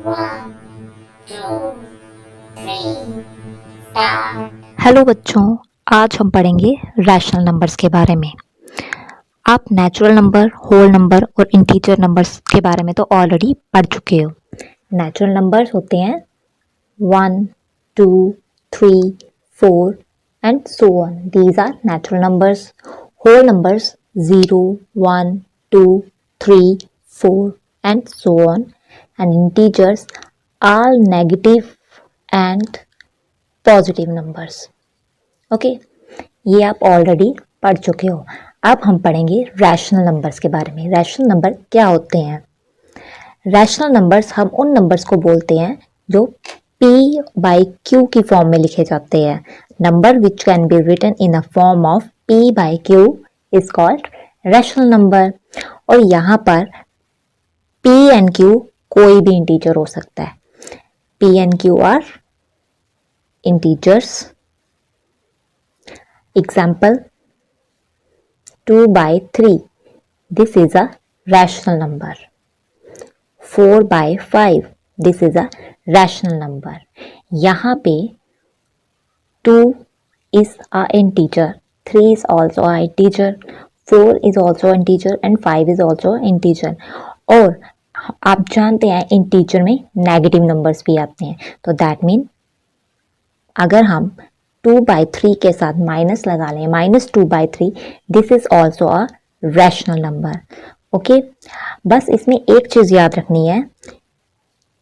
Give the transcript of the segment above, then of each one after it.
One, two, three, start. Hello बच्चों, आज हम पढ़ेंगे रैशनल नंबर्स के बारे में। आप नेचुरल नंबर, होल नंबर और इंटीजर नंबर्स के बारे में तो ऑलरेडी पढ़ चुके हो। नेचुरल नंबर्स होते हैं 1, 2, 3, 4 and so on. These are natural numbers. Whole numbers 0, 1, 2, 3, 4 and so on. And integers are negative and positive numbers. Okay, ये आप ऑलरेडी पढ़ चुके हो। अब हम पढ़ेंगे रैशनल नंबर्स के बारे में। रैशनल नंबर क्या होते हैं? रैशनल नंबर्स हम उन नंबर्स को बोलते हैं जो p बाई q की फॉर्म में लिखे जाते हैं। Number which can be written in a form of p by q is called rational number. और यहाँ पर p एंड q कोई भी इंटीजर हो सकता है। p and q are integers. Example 2 by 3. This is a rational number. 4 by 5. This is a rational number. यहाँ पे 2 is a integer, 3 is also a integer, 4 is also integer and 5 is also integer. और आप जानते हैं integer में negative numbers भी आते हैं। तो दैट मीन अगर हम 2/3 के साथ माइनस लगा लें, -2/3, this is also a rational number. Okay, बस इसमें एक चीज याद रखनी है,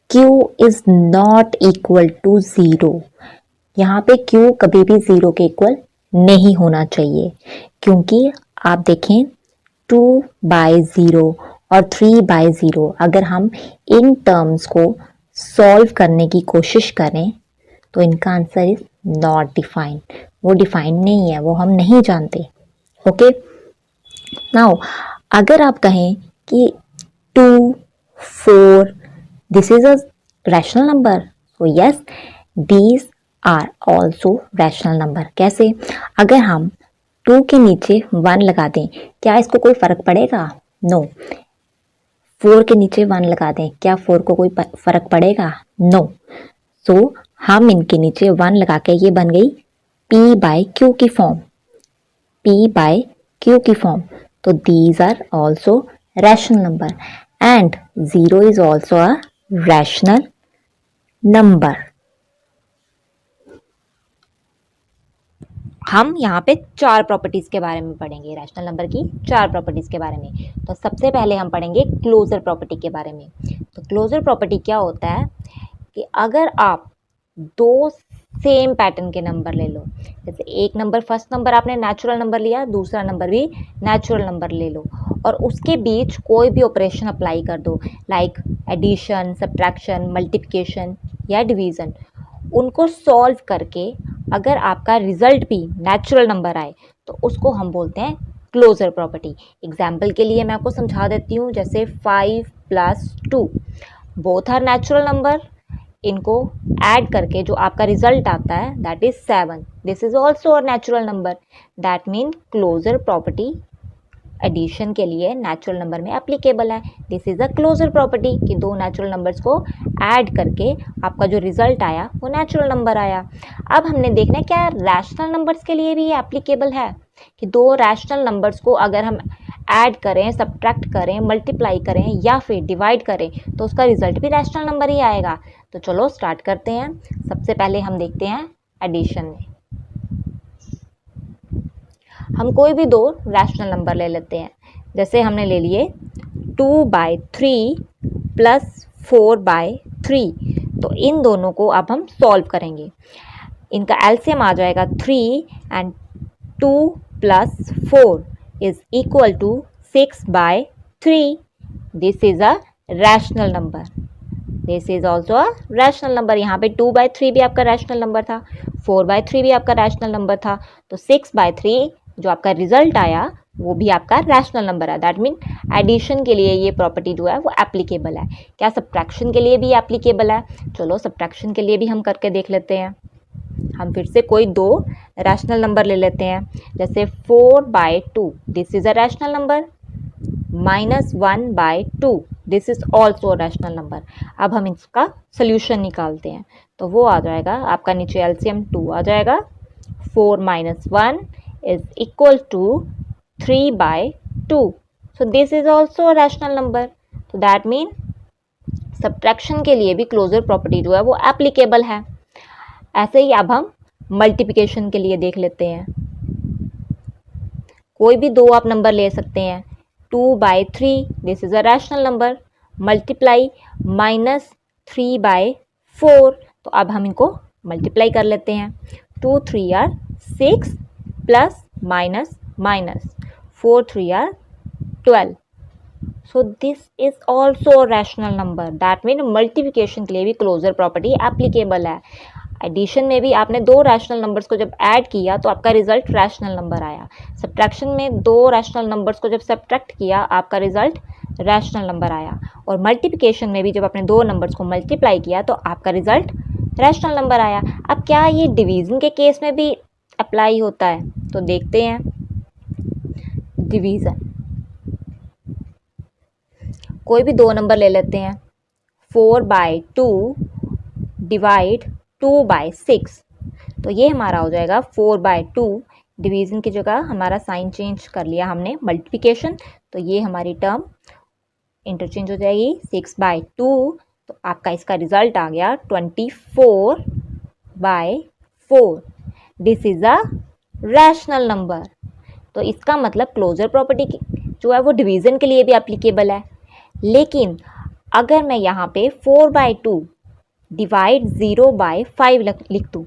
Q is not equal to 0। यहाँ पे Q कभी भी 0 के इक्वल नहीं होना चाहिए, क्योंकि आप देखें 2/0 और 3/0 अगर हम इन टर्म्स को सॉल्व करने की कोशिश करें तो इनका आंसर इज नॉट डिफाइंड। वो डिफाइंड नहीं है, वो हम नहीं जानते। ओके, नाउ अगर आप कहें कि 2, 4 this is a rational number, so yes these are also rational number. कैसे? अगर हम 2 के नीचे 1 लगा दें, क्या इसको कोई फर्क पड़ेगा? नो। 4 के नीचे 1 लगा दें, क्या 4 को कोई फर्क पड़ेगा? नो। सो हम इनके नीचे 1 लगा के ये बन गई p बाई q की फॉर्म, p बाई q की फॉर्म। तो these are also rational number and 0 is also a rational number. हम यहाँ पे 4 प्रॉपर्टीज के बारे में पढ़ेंगे, रैशनल नंबर की 4 प्रॉपर्टीज के बारे में। तो सबसे पहले हम पढ़ेंगे क्लोजर प्रॉपर्टी के बारे में। तो क्लोजर प्रॉपर्टी क्या होता है कि अगर आप 2 सेम पैटर्न के नंबर ले लो, जैसे एक नंबर, फर्स्ट नंबर आपने नेचुरल नंबर लिया, दूसरा नंबर भी नेचुरल नंबर ले लो, और उसके बीच कोई भी ऑपरेशन अप्लाई कर दो, लाइक एडिशन, सब्ट्रैक्शन, मल्टीप्लिकेशन या डिवीज़न। उनको सॉल्व करके अगर आपका रिजल्ट भी नेचुरल नंबर आए तो उसको हम बोलते हैं क्लोजर प्रॉपर्टी। एग्जाम्पल के लिए मैं आपको समझा देती हूँ, जैसे 5 + 2 बोथ आर नेचुरल नंबर, इनको ऐड करके जो आपका रिजल्ट आता है that is 7। This is also a natural number. That mean closure property addition के लिए नेचुरल नंबर में एप्लीकेबल है। This is a closure property कि 2 नेचुरल नंबर्स को ऐड करके आपका जो रिजल्ट आया वो नेचुरल नंबर आया। अब हमने देखना है क्या रैशनल नंबर्स के लिए भी ये एप्लीकेबल है, कि 2 रैशनल नंबर्स को अगर हम ऐड करें, सब्ट्रैक्ट करें, मल्टीप्लाई करें या फिर डिवाइड करें तो उसका रिजल्ट भी रैशनल नंबर ही आएगा। तो चलो स्टार्ट करते हैं। सबसे पहले हम देखते हैं एडिशन में। हम कोई भी 2 रैशनल नंबर ले लेते हैं, जैसे हमने ले लिए 2/3 + 4/3। तो इन दोनों को अब हम सॉल्व करेंगे। इनका एलसीएम आ जाएगा 3 and 2 + 4 is equal to 6/3। This is a rational number. This is also a rational number. यहाँ पे 2/3 भी आपका रैशनल नंबर था, 4/3 भी आपका रैशनल नंबर था, तो 6/3 जो आपका रिजल्ट आया वो भी आपका रैशनल नंबर है। दैट मीन एडिशन के लिए ये प्रॉपर्टी जो है वो एप्लीकेबल है। क्या सब्ट्रैक्शन के लिए भी एप्लीकेबल है? चलो सब्ट्रैक्शन के लिए भी हम करके देख लेते हैं। हम फिर से कोई 2 रैशनल नंबर ले लेते हैं, जैसे 4/2 this is a rational number, -1/2 this is also rational number. अब हम इसका सोल्यूशन निकालते हैं, तो वो आ जाएगा आपका नीचे एलसीएम 2 आ जाएगा। 4 minus 1 is equal to 3/2। So this is also rational number. तो दैट मीन सब्ट्रैक्शन के लिए भी क्लोजर प्रॉपर्टी जो है वो एप्लीकेबल है। ऐसे ही अब हम मल्टीप्लिकेशन के लिए देख लेते हैं। कोई भी दो आप नंबर ले सकते हैं। 2/3 this is a rational number, multiply -3/4। तो अब हम इनको मल्टीप्लाई कर लेते हैं। 2 3 are 6 plus minus minus 4 3 are 12। So this is also rational number. That mean multiplication के लिए भी क्लोजर प्रॉपर्टी एप्लीकेबल है। एडिशन में भी आपने दो रैशनल नंबर्स को जब ऐड किया तो आपका रिजल्ट रैशनल नंबर आया। सब्ट्रैक्शन में दो रैशनल नंबर्स को जब सब्ट्रैक्ट किया आपका रिजल्ट रैशनल नंबर आया। और मल्टीप्लिकेशन में भी जब आपने दो नंबर्स को मल्टीप्लाई किया तो आपका रिजल्ट रैशनल नंबर आया। अब क्या ये डिवीजन के केस में भी अप्लाई होता है? तो देखते हैं। डिवीजन, कोई भी दो नंबर ले लेते हैं। 4/2 डिवाइड 2/6। तो ये हमारा हो जाएगा 4/2। डिवीजन की जगह हमारा साइन चेंज कर लिया हमने, मल्टीप्लिकेशन। तो ये हमारी टर्म इंटरचेंज हो जाएगी 6/2। तो आपका इसका रिजल्ट आ गया 24/4। This is a rational number. तो इसका मतलब क्लोजर प्रॉपर्टी जो है वो डिवीजन के लिए भी एप्लीकेबल है। लेकिन अगर मैं यहाँ पे 4/2 डिवाइड 0/5 लिख दूँ,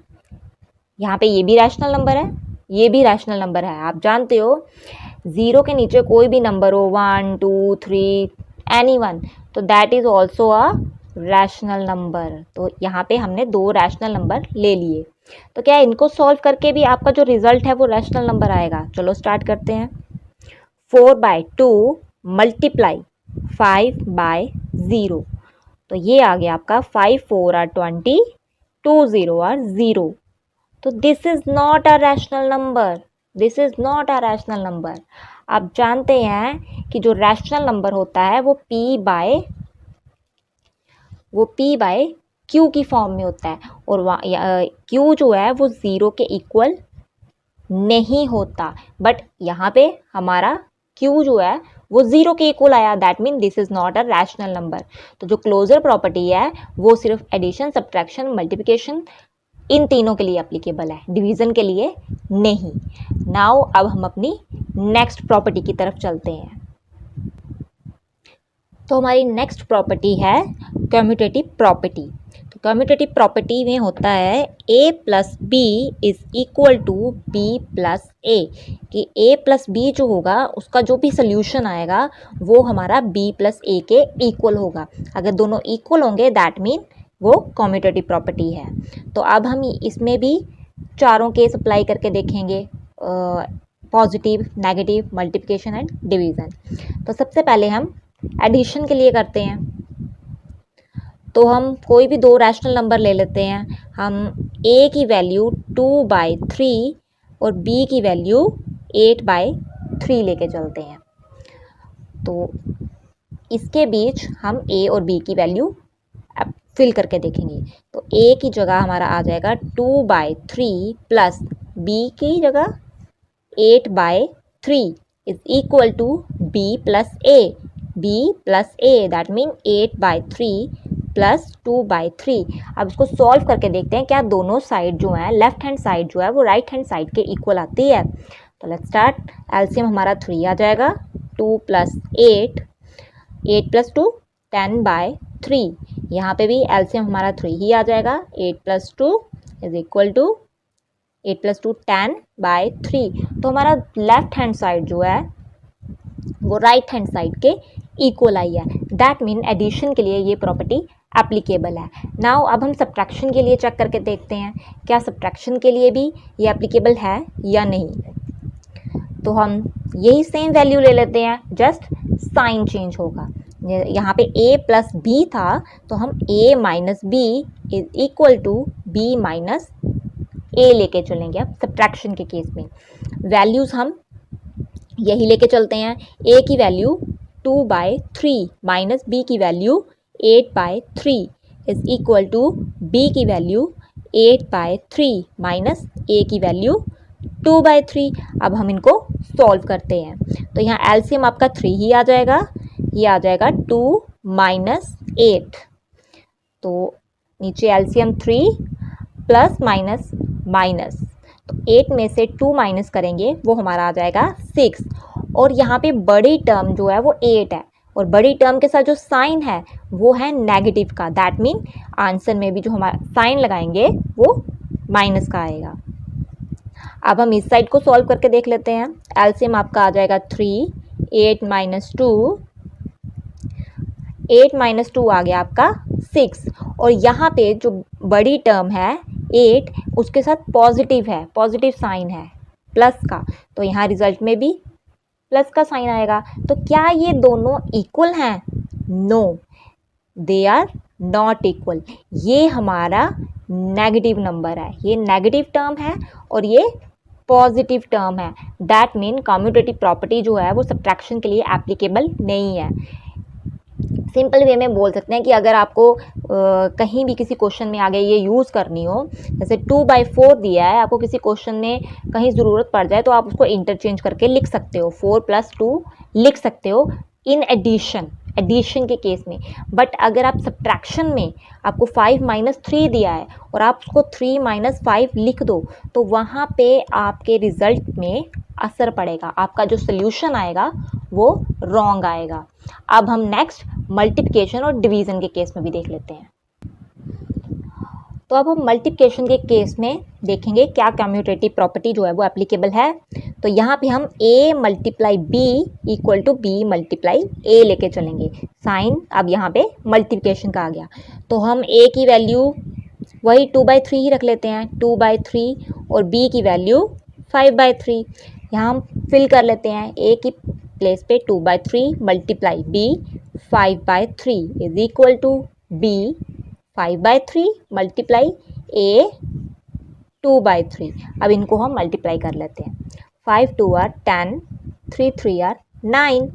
यहाँ पे ये भी रैशनल नंबर है, ये भी रैशनल नंबर है। आप जानते हो 0 के नीचे कोई भी नंबर हो, 1 2 3 एनी वन, तो that is also a rational number. तो यहाँ पे हमने दो रैशनल नंबर ले लिए। तो क्या इनको सॉल्व करके भी आपका जो रिजल्ट है वो रैशनल नंबर आएगा? चलो स्टार्ट करते हैं। 4/2 मल्टीप्लाई 5/0। तो ये आ गया आपका 5 4 आर 20, 2 0 आर 0। तो this is not a rational number, this is not a rational number. आप जानते हैं कि जो रैशनल नंबर होता है वो P बाय Q की फॉर्म में होता है। और Q जो है वो 0 के इक्वल नहीं होता। बट यहाँ पे हमारा Q जो है वो 0 के इक्वल आया। That mean this is not a rational number. तो जो क्लोजर प्रॉपर्टी है वो सिर्फ एडिशन, सब्ट्रैक्शन, मल्टीप्लिकेशन इन तीनों के लिए एप्लीकेबल है, डिवीजन के लिए नहीं। नाउ अब हम अपनी नेक्स्ट प्रॉपर्टी की तरफ चलते हैं। तो हमारी नेक्स्ट प्रॉपर्टी है कम्यूटेटिव प्रॉपर्टी। तो कम्यूटेटिव प्रॉपर्टी में होता है a plus B is equal to B plus A, कि a प्लस बी जो होगा उसका जो भी सोल्यूशन आएगा वो हमारा b प्लस ए के इक्वल होगा। अगर दोनों इक्वल होंगे दैट मीन वो कम्यूटेटिव प्रॉपर्टी है। तो अब हम इसमें भी चारों केस अप्लाई करके देखेंगे, positive, negative, multiplication and division. तो सबसे पहले हम एडिशन के लिए करते हैं। तो हम कोई भी दो रैशनल नंबर ले लेते हैं। हम a की वैल्यू 2/3 और b की वैल्यू 8/3 लेके चलते हैं। तो इसके बीच हम a और b की वैल्यू फिल करके देखेंगे। तो a की जगह हमारा आ जाएगा 2/3 प्लस b की जगह 8/3 is equal to b plus a। b plus a that mean 8/3 plus 2/3। अब इसको सॉल्व करके देखते हैं क्या दोनों साइड जो है, लेफ्ट हैंड साइड जो है वो राइट हैंड साइड के इक्वल आती है। तो लेट्स स्टार्ट। एलसीएम हमारा 3 आ जाएगा। 2 प्लस 8, 8 प्लस 2 10/3। यहाँ पे भी एलसीएम हमारा 3 ही आ जाएगा। 8 plus 2 is equal to 8 plus 2 10/3। तो हमारा लेफ्ट हैंड साइड जो है वो राइट हैंड साइड के इक्वल आई है। दैट मीन एडिशन के लिए ये प्रॉपर्टी एप्लीकेबल है। नाउ अब हम सब्ट्रैक्शन के लिए चेक करके देखते हैं क्या सब्ट्रैक्शन के लिए भी ये एप्लीकेबल है या नहीं। तो हम यही सेम वैल्यू ले लेते हैं, जस्ट साइन चेंज होगा। यहाँ पे a प्लस बी था तो हम a minus B is equal to b minus a लेके चलेंगे। अब सब्ट्रैक्शन के केस में वैल्यूज़ हम यही लेके चलते हैं। a की वैल्यू 2/3 माइनस b की value 8/3 is equal to b की वैल्यू 8/3 माइनस a की वैल्यू 2/3। अब हम इनको सॉल्व करते हैं, तो यहाँ एलसीएम आपका 3 ही आ जाएगा, ये आ जाएगा 2 माइनस 8। तो नीचे एलसीएम 3 प्लस माइनस माइनस, तो 8 में से 2 माइनस करेंगे वो हमारा आ जाएगा 6। और यहाँ पे बड़ी टर्म जो है वो 8 है, और बड़ी टर्म के साथ जो साइन है वो है नेगेटिव का, दैट मीन आंसर में भी जो हमारा साइन लगाएंगे वो माइनस का आएगा। अब हम इस साइड को सॉल्व करके देख लेते हैं। एलसीएम आपका आ जाएगा 3, 8 माइनस 2, 8 माइनस 2 आ गया आपका 6, और यहाँ पे जो बड़ी टर्म है 8 उसके साथ पॉजिटिव है, पॉजिटिव साइन है प्लस का, तो यहाँ रिजल्ट में भी प्लस का साइन आएगा। तो क्या ये दोनों इक्वल हैं? No, they are not equal. ये हमारा नेगेटिव नंबर है, ये नेगेटिव टर्म है और ये पॉजिटिव टर्म है, दैट मीन कम्यूटेटिव प्रॉपर्टी जो है वो सब्ट्रैक्शन के लिए एप्लीकेबल नहीं है। सिंपल वे में बोल सकते हैं कि अगर आपको कहीं भी किसी क्वेश्चन में आगे ये यूज़ करनी हो, जैसे 2/4 दिया है, आपको किसी क्वेश्चन में कहीं ज़रूरत पड़ जाए तो आप उसको इंटरचेंज करके लिख सकते हो, 4 + 2 लिख सकते हो इन एडिशन के केस में। बट अगर आप सब्ट्रैक्शन में आपको 5 - 3 दिया है और आप उसको 3 - 5 लिख दो, तो वहाँ पे आपके रिजल्ट में असर पड़ेगा, आपका जो सोल्यूशन आएगा वो रॉन्ग आएगा। अब हम नेक्स्ट मल्टीप्लिकेशन और डिवीज़न के केस में भी देख लेते हैं। तो अब हम मल्टीप्लिकेशन के केस में देखेंगे क्या कम्यूटेटिव प्रॉपर्टी जो है वो एप्लीकेबल है। तो यहाँ पे हम a × b = b × a लेके चलेंगे। साइन अब यहाँ पे मल्टीप्लिकेशन का आ गया, तो हम a की वैल्यू वही 2/3 ही रख लेते हैं, 2/3, और b की वैल्यू 5/3। यहाँ हम फिल कर लेते हैं, a की प्लेस पे 2/3 × b 5/3 is equal to b 5/3 × a 2/3। अब इनको हम मल्टीप्लाई कर लेते हैं, 5 × 2 = 10, 3 × 3 = 9।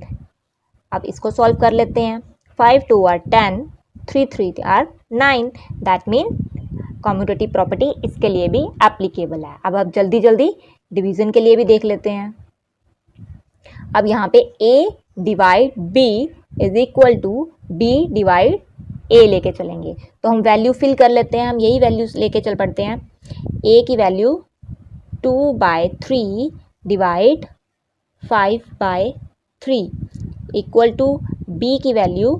अब इसको सॉल्व कर लेते हैं, 5 × 2 = 10, 3 × 3 = 9, दैट मीन कम्यूटेटिव प्रॉपर्टी इसके लिए भी एप्लीकेबल है। अब आप जल्दी जल्दी डिवीज़न के लिए भी देख लेते हैं। अब यहाँ पे a / b is equal to b / a लेके चलेंगे, तो हम वैल्यू फिल कर लेते हैं, हम यही वैल्यूज लेके चल पड़ते हैं। a की वैल्यू 2/3 / 5/3 इक्वल टू b की वैल्यू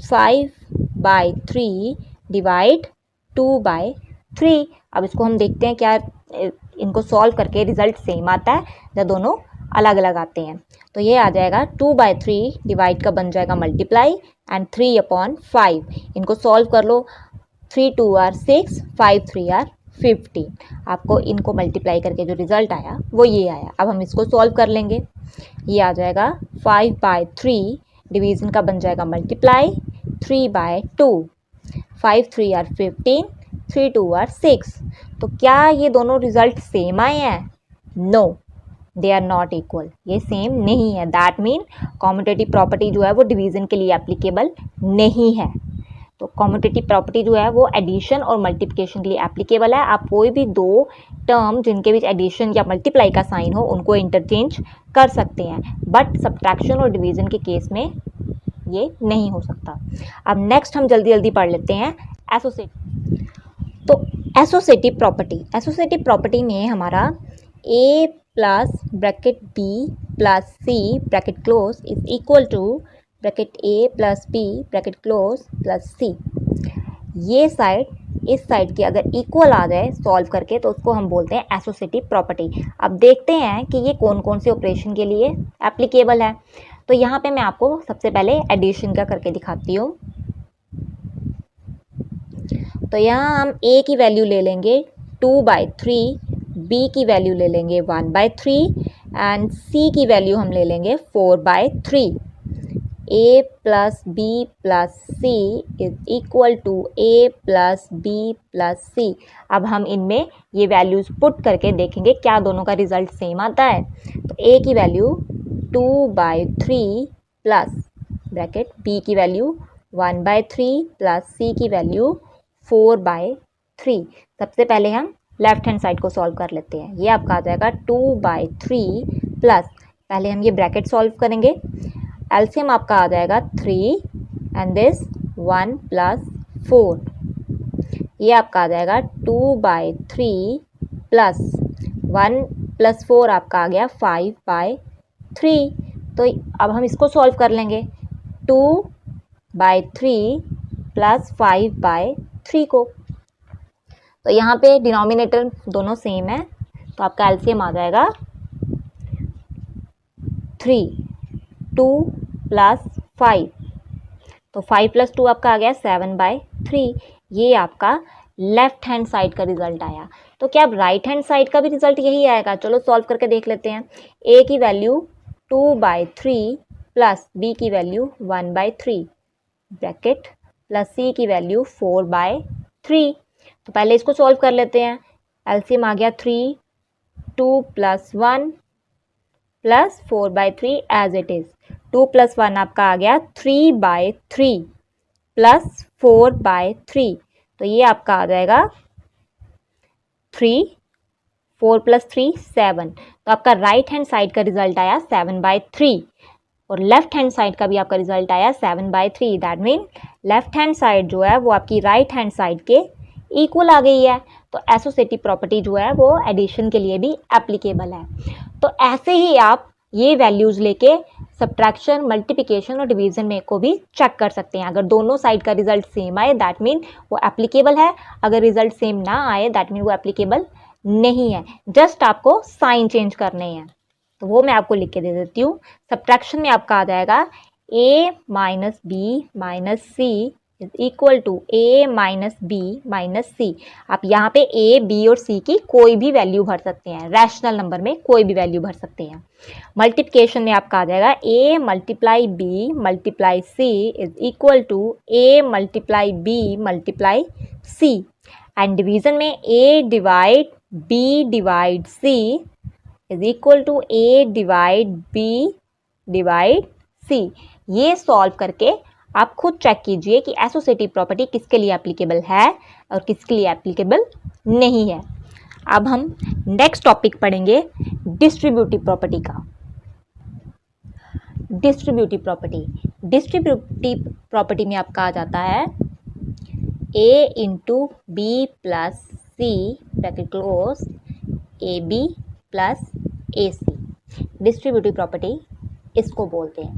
5/3 / 2/3। अब इसको हम देखते हैं क्या इनको सॉल्व करके रिजल्ट सेम आता है या दोनों अलग अलग आते हैं। तो ये आ जाएगा 2/3 डिवाइड का बन जाएगा मल्टीप्लाई एंड 3/5। इनको सॉल्व कर लो, 3 × 2 = 6, 5 × 3 = 15। आपको इनको मल्टीप्लाई करके जो रिजल्ट आया वो ये आया। अब हम इसको सॉल्व कर लेंगे, ये आ जाएगा 5/3 डिवीज़न का बन जाएगा मल्टीप्लाई 3/2, 5 × 3 = 15, 3 × 2 = 6। तो क्या ये दोनों रिजल्ट सेम आए हैं? No, they are not equal, ये सेम नहीं है, दैट मीन कम्यूटेटिव प्रॉपर्टी जो है वो डिवीज़न के लिए एप्लीकेबल नहीं है। तो कम्यूटेटिव प्रॉपर्टी जो है वो एडिशन और मल्टीप्लिकेशन के लिए एप्लीकेबल है। आप कोई भी दो टर्म जिनके बीच एडिशन या मल्टीप्लाई का साइन हो उनको इंटरचेंज कर सकते हैं, बट सब्ट्रैक्शन और डिवीज़न के केस में ये नहीं हो सकता। अब नेक्स्ट हम जल्दी जल्दी पढ़ लेते हैं एसोसिएटिव। तो एसोसिएटिव प्रॉपर्टी में हमारा a + bracket b + c bracket close is equal to bracket a + b bracket close + c। ये साइड इस साइड की अगर इक्वल आ जाए सॉल्व करके तो उसको हम बोलते हैं एसोसिएटिव प्रॉपर्टी। अब देखते हैं कि ये कौन कौन से ऑपरेशन के लिए एप्लीकेबल है। तो यहाँ पे मैं आपको सबसे पहले एडिशन का करके दिखाती हूँ। तो यहाँ हम a की वैल्यू ले लेंगे 2/3, b की वैल्यू ले लेंगे 1/3 एंड c की वैल्यू हम ले लेंगे 4/3। a + b + c is equal to a + b + c। अब हम इनमें ये वैल्यूज़ पुट करके देखेंगे क्या दोनों का रिजल्ट सेम आता है। तो a की वैल्यू 2/3 प्लस ब्रैकेट b की वैल्यू 1/3 प्लस c की वैल्यू 4/3। सबसे पहले हम लेफ्ट हैंड साइड को सॉल्व कर लेते हैं। ये आपका आ जाएगा 2/3 प्लस, पहले हम ये ब्रैकेट सॉल्व करेंगे, एलसीएम आपका आ जाएगा 3 एंड दिस 1 प्लस 4। ये आपका आ जाएगा 2/3 प्लस 1 प्लस 4 आपका आ गया 5/3। तो अब हम इसको सॉल्व कर लेंगे 2/3 प्लस 5/3 को। तो यहाँ पे डिनोमिनेटर दोनों सेम है, तो आपका एलसीएम आ जाएगा 3, 2 प्लस 5, तो 5 प्लस 2 आपका आ गया 7/3। ये आपका लेफ्ट हैंड साइड का रिजल्ट आया। तो क्या अब राइट हैंड साइड का भी रिजल्ट यही आएगा? चलो सॉल्व करके देख लेते हैं। a की वैल्यू 2/3 प्लस b की वैल्यू 1/3 ब्रैकेट प्लस c की वैल्यू 4/3। तो पहले इसको सॉल्व कर लेते हैं। एलसीएम आ गया 3, 2 plus 1 plus 4/3 as it is. 2 plus 1 आपका आ गया 3/3 प्लस 4/3। तो ये आपका आ जाएगा 3, 4 प्लस 3 7। तो आपका राइट हैंड साइड का रिजल्ट आया 7/3 और लेफ्ट हैंड साइड का भी आपका रिजल्ट आया 7/3। That mean left hand side जो है वो आपकी राइट हैंड साइड के इक्वल आ गई है। तो एसोसिएटिव प्रॉपर्टी जो है वो एडिशन के लिए भी एप्लीकेबल है। तो ऐसे ही आप ये वैल्यूज लेके सब्ट्रैक्शन, मल्टीप्लिकेशन और डिवीजन में को भी चेक कर सकते हैं। अगर दोनों साइड का रिजल्ट सेम आए दैट मीन वो एप्लीकेबल है, अगर रिजल्ट सेम ना आए दैट मीन वो एप्लीकेबल नहीं है। जस्ट आपको साइन चेंज करने हैं, तो वो मैं आपको लिख के दे देती हूँ। सब्ट्रैक्शन में आपका आ जाएगा a minus B minus C is equal to a minus B minus C. आप यहाँ पे a, b और c की कोई भी वैल्यू भर सकते हैं, रैशनल नंबर में कोई भी वैल्यू भर सकते हैं। मल्टीप्लिकेशन में आपका आ जाएगा a multiply b multiply c is equal to a multiply b multiply c। And division में a divide b divide c is equal to a divide b divide c। ये सॉल्व करके आप खुद चेक कीजिए कि एसोसिएटिव प्रॉपर्टी किसके लिए applicable है और किसके लिए एप्लीकेबल नहीं है। अब हम नेक्स्ट टॉपिक पढ़ेंगे डिस्ट्रीब्यूटिव प्रॉपर्टी का। डिस्ट्रीब्यूटिव प्रॉपर्टी में आपका आ जाता है a into B plus C bracket close A B plus A C. Distributive property इसको बोलते हैं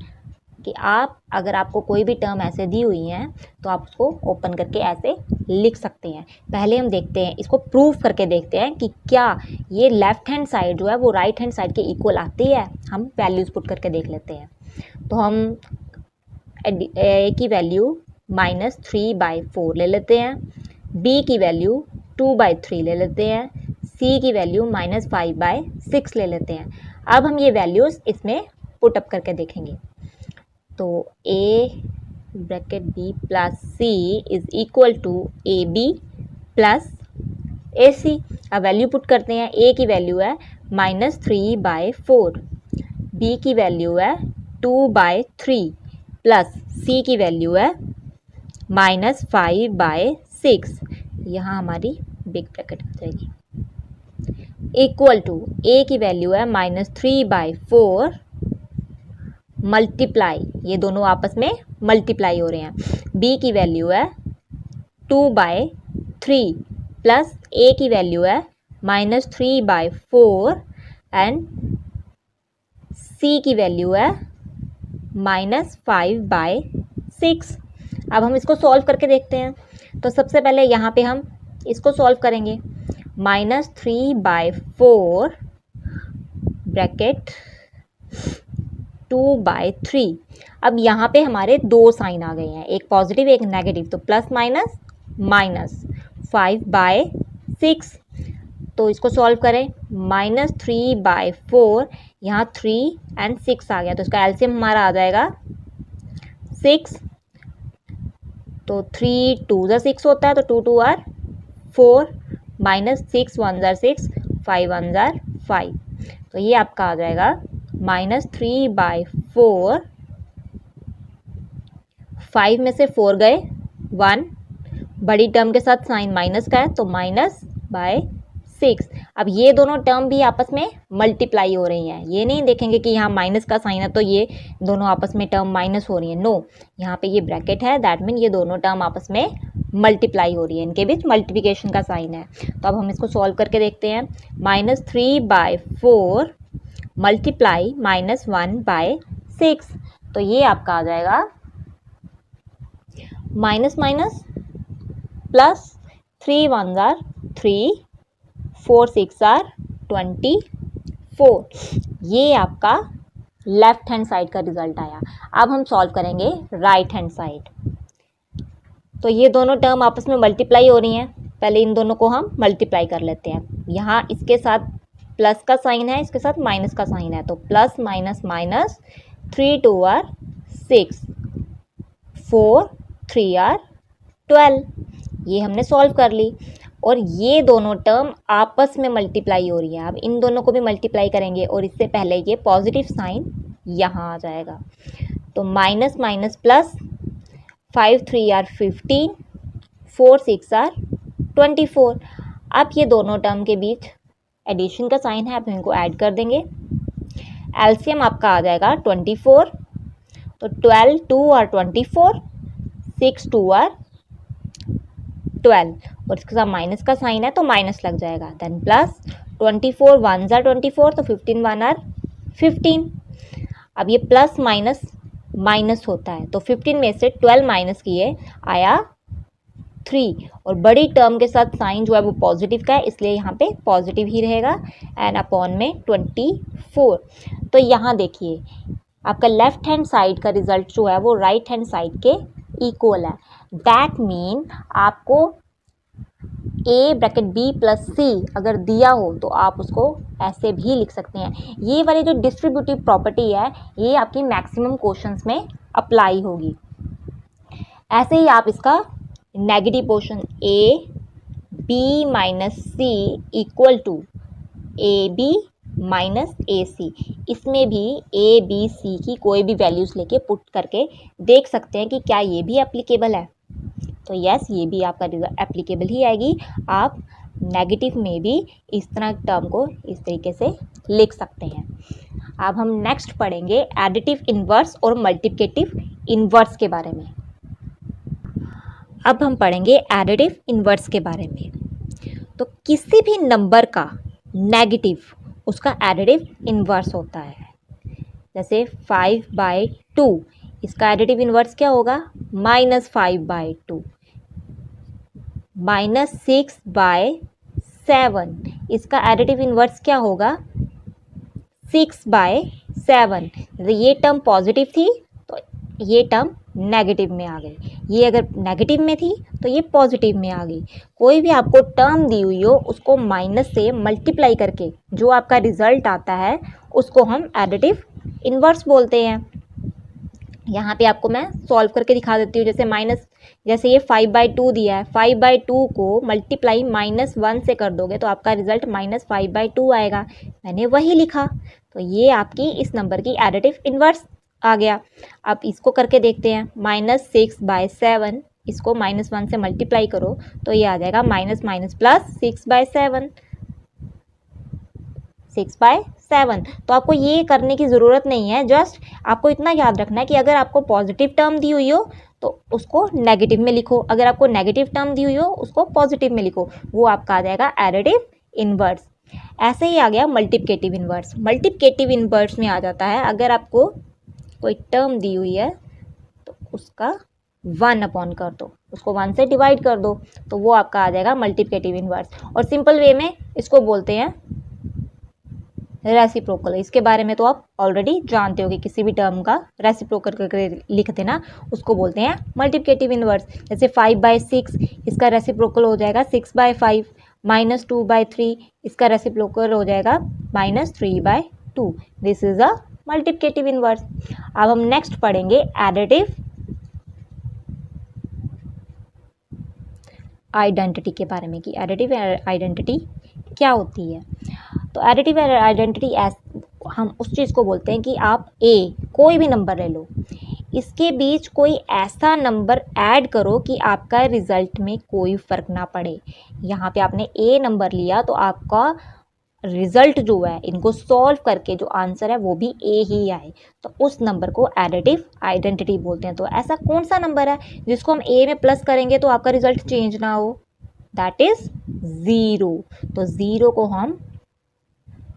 कि आप अगर आपको कोई भी टर्म ऐसे दी हुई है तो आप उसको ओपन करके ऐसे लिख सकते हैं। पहले हम देखते हैं, इसको प्रूफ करके देखते हैं कि क्या ये लेफ्ट हैंड साइड जो है वो राइट हैंड साइड के इक्वल आती है। हम वैल्यूज पुट करके देख लेते हैं। तो हम ए की वैल्यू -3/4 ले लेते हैं, बी की वैल्यू 2/3 ले लेते हैं, सी की वैल्यू -5/6 ले लेते हैं। अब हम ये वैल्यूज इसमें पुट अप करके देखेंगे। तो a bracket b plus c is equal to A B plus A C. अब वैल्यू पुट करते हैं। a की वैल्यू है -3/4, b की वैल्यू है 2/3 प्लस c की वैल्यू है -5/6। यहाँ हमारी बिग ब्रैकेट आ जाएगी इक्वल टू a की वैल्यू है -3/4 मल्टीप्लाई, ये दोनों आपस में मल्टीप्लाई हो रहे हैं, b की वैल्यू है 2/3 प्लस a की वैल्यू है -3/4 एंड c की वैल्यू है -5/6। अब हम इसको सॉल्व करके देखते हैं। तो सबसे पहले यहाँ पे हम इसको सॉल्व करेंगे। -3/4 ब्रैकेट 2/3। अब यहाँ पे हमारे दो साइन आ गए हैं, एक पॉजिटिव एक नेगेटिव, तो प्लस माइनस माइनस 5/6। तो इसको सॉल्व करें। -3/4, यहाँ 3 एंड 6 आ गया, तो इसका एलसीएम हमारा आ जाएगा 6। तो 3 2 ज़ा 6 होता है, तो 2 2 आर 4 -6 1 ज़ा 6 5 1 ज़ा 5। तो ये आपका आ जाएगा -3/4 5 में से 4 गए 1, बड़ी टर्म के साथ साइन माइनस का है तो -/6। अब ये दोनों टर्म भी आपस में मल्टीप्लाई हो रही हैं, ये नहीं देखेंगे कि यहाँ माइनस का साइन है तो ये दोनों आपस में टर्म माइनस हो रही है, नो, यहाँ पे ये ब्रैकेट है, दैट मीन ये दोनों टर्म आपस में मल्टीप्लाई हो रही है, इनके बीच मल्टीप्लिकेशन का साइन है। तो अब हम इसको सॉल्व करके देखते हैं। -3/4 मल्टीप्लाई -1/6, तो ये आपका आ जाएगा minus minus plus 3 1s are 3, 4 6 are 24। ये आपका लेफ्ट हैंड साइड का रिजल्ट आया। अब हम सॉल्व करेंगे राइट हैंड साइड। तो ये दोनों टर्म आपस में मल्टीप्लाई हो रही हैं, पहले इन दोनों को हम मल्टीप्लाई कर लेते हैं। यहाँ इसके साथ प्लस का साइन है, इसके साथ माइनस का साइन है, तो plus minus minus 3 2 are 6, 4 3 are 12। ये हमने सॉल्व कर ली और ये दोनों टर्म आपस में मल्टीप्लाई हो रही है। अब इन दोनों को भी मल्टीप्लाई करेंगे और इससे पहले ये पॉजिटिव साइन यहाँ आ जाएगा, तो minus minus plus 5 3 are 15, 4 6 are 24। अब ये दोनों टर्म के बीच एडिशन का साइन है, अब इनको ऐड कर देंगे। एलसीएम आपका आ जाएगा 24, तो 12 2 are 24, 6 2 are 12 और इसके साथ माइनस का साइन है तो माइनस लग जाएगा। देन प्लस 24 1s are 24, तो 15 1 are 15। अब ये प्लस माइनस माइनस होता है, तो 15 में से 12 माइनस किए आया 3 और बड़ी टर्म के साथ साइन जो है वो पॉजिटिव का है, इसलिए यहाँ पे पॉजिटिव ही रहेगा एंड अपॉन में 24। तो यहाँ देखिए आपका लेफ्ट हैंड साइड का रिजल्ट जो है वो राइट हैंड साइड के इक्वल है। दैट मीन आपको a bracket b plus c अगर दिया हो तो आप उसको ऐसे भी लिख सकते हैं। ये वाली जो डिस्ट्रीब्यूटिव प्रॉपर्टी है ये आपकी मैक्सिमम क्वेश्चंस में अप्लाई होगी। ऐसे ही आप इसका negative portion a b minus c equal to a b minus A C, इसमें भी ए बी सी की कोई भी वैल्यूज़ लेके पुट करके देख सकते हैं कि क्या ये भी एप्लीकेबल है। तो यस, ये भी आपका एप्लीकेबल ही आएगी। आप नेगेटिव में भी इस तरह टर्म को इस तरीके से लिख सकते हैं। अब हम नेक्स्ट पढ़ेंगे एडिटिव इन्वर्स और मल्टीप्लिकेटिव इन्वर्स के बारे में। अब हम पढ़ेंगे एडिटिव इन्वर्स के बारे में। तो किसी भी नंबर का नेगेटिव उसका एडिटिव इन्वर्स होता है। जैसे 5/2, इसका एडिटिव इन्वर्स क्या होगा? -5/2। -6/7, इसका एडिटिव इन्वर्स क्या होगा? 6/7। ये टर्म पॉजिटिव थी तो ये टर्म नेगेटिव में आ गई, ये अगर नेगेटिव में थी तो ये पॉजिटिव में आ गई। कोई भी आपको टर्म दी हुई हो उसको माइनस से मल्टीप्लाई करके जो आपका रिजल्ट आता है उसको हम एडिटिव इन्वर्स बोलते हैं। यहाँ पे आपको मैं सॉल्व करके दिखा देती हूँ। जैसे ये 5/2 दिया है, 5/2 को मल्टीप्लाई -1 से कर दोगे तो आपका रिजल्ट -5/2 आएगा। मैंने वही लिखा, तो ये आपकी इस नंबर की एडिटिव इन्वर्स आ गया। अब इसको करके देखते हैं। -6/7, इसको -1 से मल्टीप्लाई करो तो ये आ जाएगा -+6/7, 6/7। तो आपको ये करने की ज़रूरत नहीं है, जस्ट आपको इतना याद रखना है कि अगर आपको पॉजिटिव टर्म दी हुई हो तो उसको नेगेटिव में लिखो, अगर आपको नेगेटिव टर्म दी हुई हो उसको पॉजिटिव में लिखो, वो आपका आ जाएगा एडिटिव इन्वर्स। ऐसे ही आ गया मल्टीप्लिकेटिव इन्वर्स। मल्टीप्लिकेटिव इन्वर्स में आ जाता है अगर आपको कोई टर्म दी हुई है तो उसका 1 अपॉन कर दो, उसको 1 से डिवाइड कर दो, तो वो आपका आ जाएगा मल्टीप्लिकेटिव इन्वर्स। और सिंपल वे में इसको बोलते हैं रेसिप्रोकल। इसके बारे में तो आप ऑलरेडी जानते हो कि किसी भी टर्म का रेसिप्रोकल करके लिख देना उसको बोलते हैं मल्टीप्लिकेटिव इन्वर्स। जैसे 5/6, इसका रेसिप्रोकल हो जाएगा 6/5, -2/3, इसका रेसिप्रोकल हो जाएगा -3/2। This is a multiplicative inverse. अब हम नेक्स्ट पढ़ेंगे एडिटिव आइडेंटिटी के बारे में कि एडिटिव आइडेंटिटी क्या होती है। तो एडिटिव आइडेंटिटी हम उस चीज़ को बोलते हैं कि आप कोई भी नंबर ले लो, इसके बीच कोई ऐसा नंबर ऐड करो कि आपका रिजल्ट में कोई फ़र्क ना पड़े। यहाँ पे आपने ए नंबर लिया तो आपका रिजल्ट जो है, इनको सॉल्व करके जो आंसर है वो भी ए ही आए, तो उस नंबर को एडिटिव आइडेंटिटी बोलते हैं। तो ऐसा कौन सा नंबर है जिसको हम ए में प्लस करेंगे तो आपका रिजल्ट चेंज ना हो? That is 0। तो 0 को हम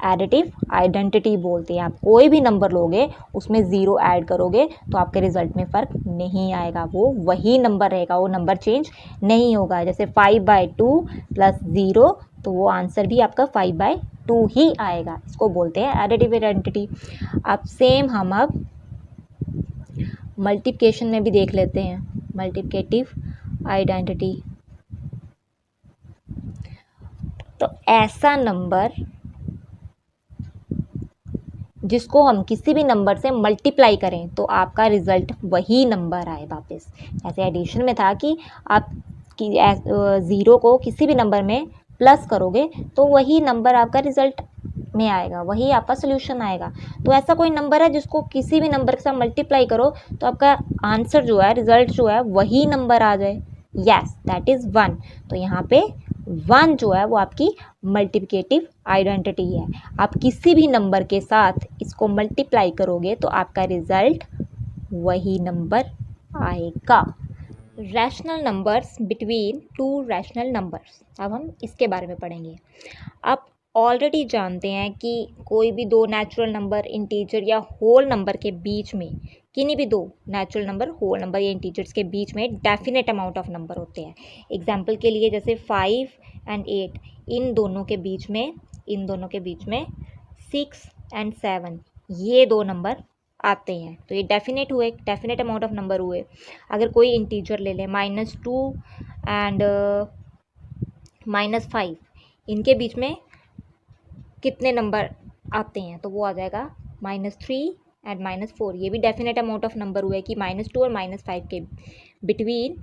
एडिटिव आइडेंटिटी बोलते हैं। आप कोई भी नंबर लोगे उसमें 0 ऐड करोगे तो आपके रिजल्ट में फ़र्क नहीं आएगा, वो वही नंबर रहेगा, वो नंबर चेंज नहीं होगा। जैसे 5/2 प्लस 0, तो वो आंसर भी आपका 5/2 ही आएगा। इसको बोलते हैं एडिटिव आइडेंटिटी। अब सेम हम अब मल्टीप्लिकेशन में भी देख लेते हैं, मल्टीप्लिकेटिव आइडेंटिटी। तो ऐसा नंबर जिसको हम किसी भी नंबर से मल्टीप्लाई करें तो आपका रिजल्ट वही नंबर आए वापस। जैसे एडिशन में था कि आप 0 को किसी भी नंबर में प्लस करोगे तो वही नंबर आपका रिजल्ट में आएगा, वही आपका सोल्यूशन आएगा। तो ऐसा कोई नंबर है जिसको किसी भी नंबर के साथ मल्टीप्लाई करो तो आपका आंसर जो है, रिजल्ट जो है, वही नंबर आ जाए? Yes, that is 1। तो यहाँ पे 1 जो है वो आपकी मल्टीप्लिकेटिव आइडेंटिटी है। आप किसी भी नंबर के साथ इसको मल्टीप्लाई करोगे तो आपका रिजल्ट वही नंबर आएगा। Rational numbers between two rational numbers, अब हम इसके बारे में पढ़ेंगे। आप ऑलरेडी जानते हैं कि कोई भी दो नेचुरल नंबर, इंटीजर या होल नंबर के बीच में, किन्हीं भी दो नेचुरल नंबर, होल नंबर या इंटीजर्स के बीच में डेफिनेट अमाउंट ऑफ नंबर होते हैं। एग्जाम्पल के लिए जैसे 5 and 8, इन दोनों के बीच में 6 and 7, ये दो नंबर आते हैं, तो ये डेफिनेट हुए, डेफिनेट अमाउंट ऑफ नंबर हुए। अगर कोई इंटीजर ले लें -2 and -5, इनके बीच में कितने नंबर आते हैं? तो वो आ जाएगा -3 and -4, ये भी डेफिनेट अमाउंट ऑफ नंबर हुए कि -2 और -5 के बिटवीन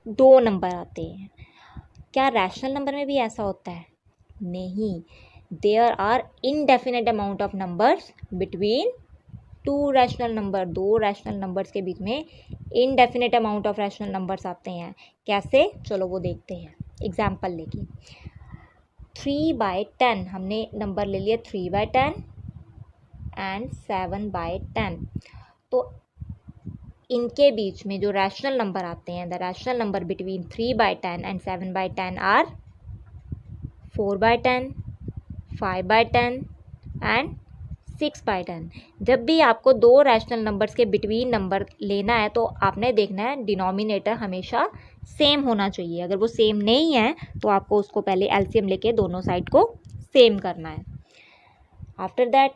दो नंबर आते हैं। क्या रैशनल नंबर में भी ऐसा होता है? नहीं, there are indefinite amount of numbers between two rational number. दो रैशनल नंबर्स के बीच में indefinite amount of rational numbers आते हैं। कैसे? चलो वो देखते हैं एग्जाम्पल लेके। 3/10, हमने नंबर ले लिया 3/10 एंड 7/10। तो इनके बीच में जो रैशनल नंबर आते हैं, the rational number between 3/10 and 7/10 are 4/10, 5/10 and 6/10। जब भी आपको दो रैशनल नंबर्स के बिटवीन नंबर लेना है तो आपने देखना है डिनोमिनेटर हमेशा सेम होना चाहिए। अगर वो सेम नहीं है तो आपको उसको पहले एलसीएम लेके दोनों साइड को सेम करना है। आफ्टर दैट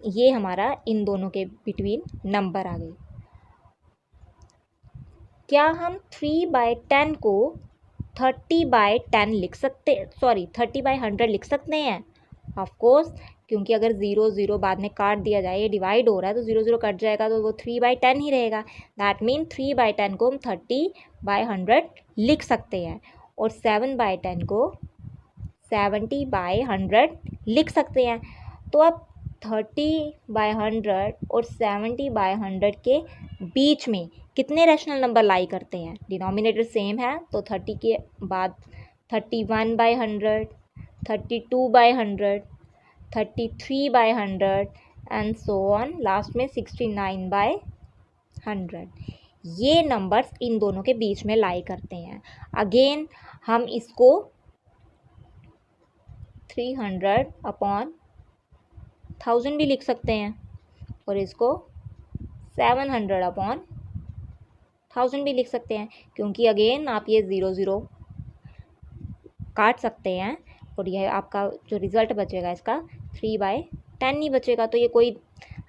ये हमारा इन दोनों के बिटवीन नंबर आ गए। क्या हम 3/10 को 30/10 लिख सकते, 30/100 लिख सकते हैं? ऑफ कोर्स, क्योंकि अगर 0 0 बाद में काट दिया जाए, ये डिवाइड हो रहा है तो 0 0 कट जाएगा तो वो 3/10 ही रहेगा। दैट मीन 3/10 को हम 30/100 लिख सकते हैं और 7/10 को 70/100 लिख सकते हैं। तो अब 30/100 और 70/100 के बीच में कितने रैशनल नंबर लाई करते हैं? डिनोमिनेटर सेम है तो 30 के बाद 31/100, 32/100, 33/100 एंड सो ऑन, लास्ट में 69/100। ये नंबर्स इन दोनों के बीच में लाई करते हैं। अगेन हम इसको 300/1000 भी लिख सकते हैं और इसको 700/1000 भी लिख सकते हैं, क्योंकि अगेन आप ये 0 0 काट सकते हैं और यह आपका जो रिज़ल्ट बचेगा इसका 3/10 ही बचेगा। तो ये कोई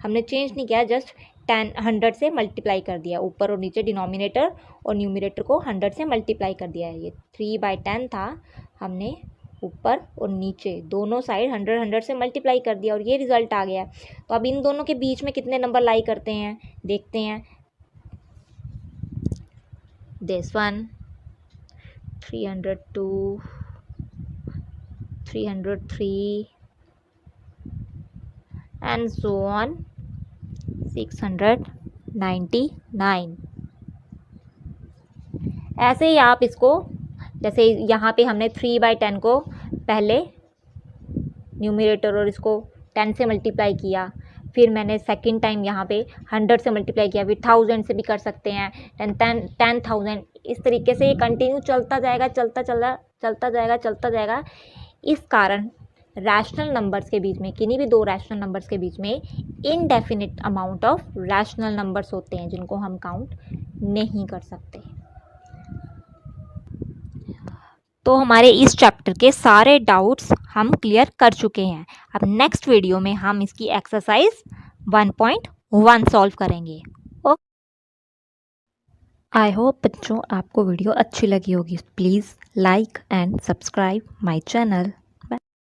हमने चेंज नहीं किया, जस्ट 100 से मल्टीप्लाई कर दिया, ऊपर और नीचे डिनोमिनेटर और न्यूमरेटर को 100 से मल्टीप्लाई कर दिया है। ये 3/10 था, हमने ऊपर और नीचे दोनों साइड 100 100 से मल्टीप्लाई कर दिया और ये रिज़ल्ट आ गया। तो अब इन दोनों के बीच में कितने नंबर लाई करते हैं देखते हैं। This one 302, 303 and so on 699। ऐसे ही आप इसको, जैसे यहाँ पे हमने 3/10 को पहले न्यूमरेटर और इसको 10 से मल्टीप्लाई किया, फिर मैंने सेकंड टाइम यहाँ पे 100 से मल्टीप्लाई किया, फिर 1000 से भी कर सकते हैं, 10,000। इस तरीके से ये कंटिन्यू चलता जाएगा, चलता जाएगा। इस कारण रैशनल नंबर्स के बीच में, किन्हीं भी दो रैशनल नंबर्स के बीच में indefinite amount of rational numbers होते हैं जिनको हम काउंट नहीं कर सकते। तो हमारे इस चैप्टर के सारे डाउट्स हम क्लियर कर चुके हैं। अब नेक्स्ट वीडियो में हम इसकी एक्सरसाइज 1.1 सॉल्व करेंगे। आई होप बच्चों आपको वीडियो अच्छी लगी होगी। Please like and subscribe my channel.